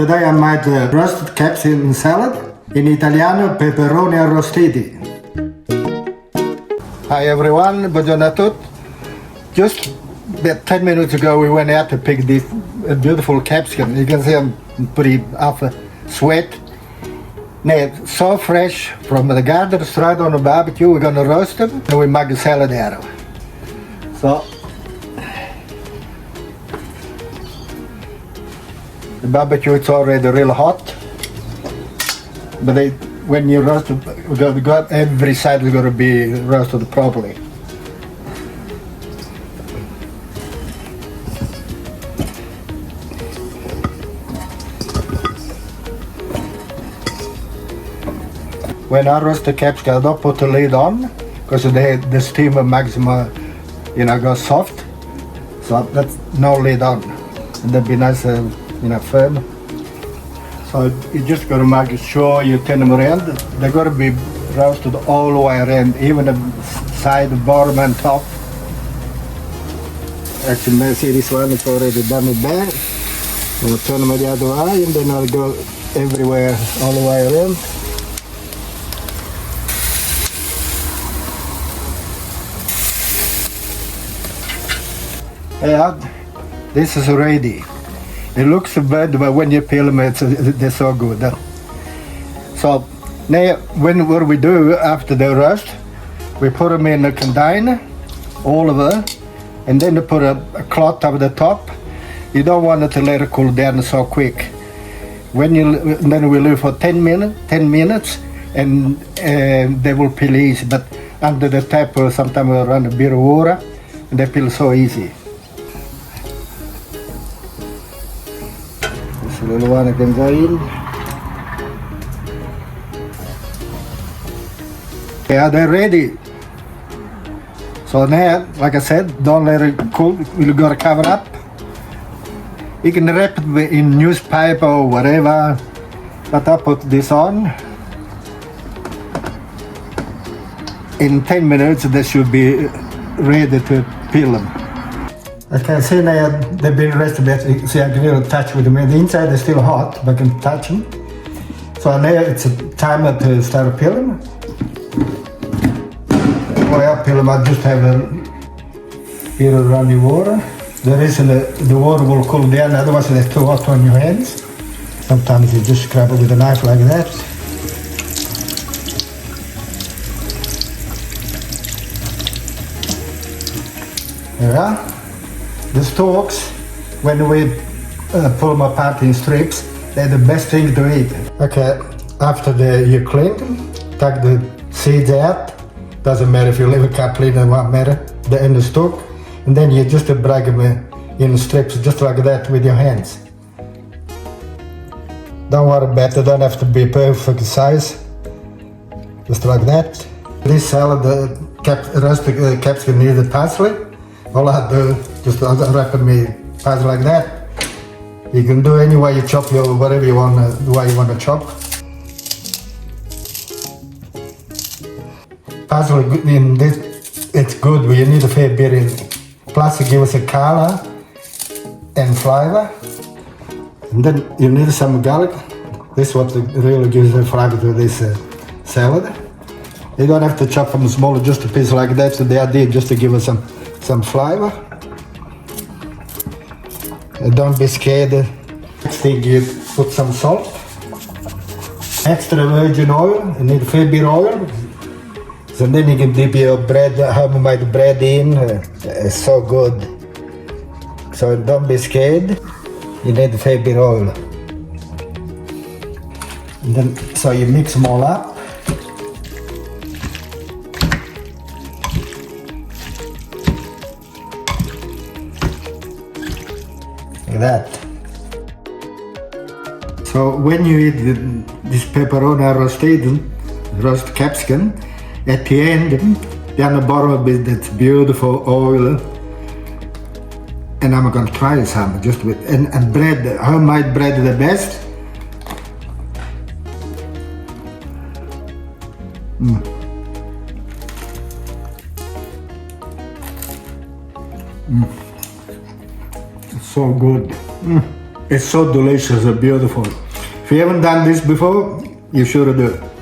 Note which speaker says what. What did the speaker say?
Speaker 1: Today I made roasted capsicum salad, in Italiano peperoni arrostiti. Hi everyone, buongiorno a tutti. Just about 10 minutes ago we went out to pick this beautiful capsicum. You can see I'm pretty off sweat. Now, so fresh from the garden, straight on the barbecue. We're gonna roast them and we make a salad out of it. So, the barbecue is already real hot, but when you roast it, every side is gonna be roasted properly. When I roast the capsicum, I don't put the lid on because the steamer makes them, go soft. So that's no lid on, and they'll be nice, firm. So you just gotta make sure you turn them around. They're gonna be roasted all the way around, even the side, the bottom, and top. As you may see, this one is already done it there. I'll turn them the other way, and then I'll go everywhere, all the way around. Yeah, this is ready. It looks bad, but when you peel them, they're so good. So now, what we do after they roast, we put them in a container, all over, and then we put a cloth over the top. You don't want it to let it cool down so quick. Then we leave for 10 minutes, and they will peel easy. But under the tap, sometimes we run a bit of water, and they peel so easy. This little one can go in. Yeah, they're ready. So now, like I said, don't let it cool. You gotta cover up. You can wrap it in newspaper or whatever. But I put this on. In 10 minutes, they should be ready to peel them. Okay, see now they've been rested a bit. See, I can really touch with them. The inside they're still hot, but I can touch them. So now it's a time to start peeling. When I peel them, I just have a bit of running water. The reason the water will cool down, otherwise they're too hot on your hands. Sometimes you just scrub it with a knife like that. There we are. The stalks, when we pull them apart in strips, they're the best thing to eat. Okay, after you clean them, take the seeds out. Doesn't matter if you leave a cup clean, it won't matter. The end the stalk, and then you just break them in strips, just like that with your hands. Don't worry about it, don't have to be perfect size. Just like that. This salad, roasted capsicum needed parsley. All I do, just wrap me parsley like that. You can do any way you chop your whatever you want, the way you want to chop. Parsley in this, it's good. You need a fair bit in. Plus, it gives us a color and flavor. And then you need some garlic. This is what really gives the flavor to this salad. You don't have to chop them smaller, just a piece like that. So the idea is just to give us some flavor. Don't be scared. Next thing, you put some salt, extra virgin oil. You need a fair bit of oil. So then you can dip your bread, homemade bread in. It's so good. So don't be scared. You need a fair bit of oil. And then, so you mix them all up. Like that. So when you eat this peperoni arrostiti, roast capsicum, at the end, down the bottom of it, that's beautiful oil. And I'm gonna try some just with and bread, homemade bread, the best. It's so good. It's so delicious and beautiful. If you haven't done this before, you should do it.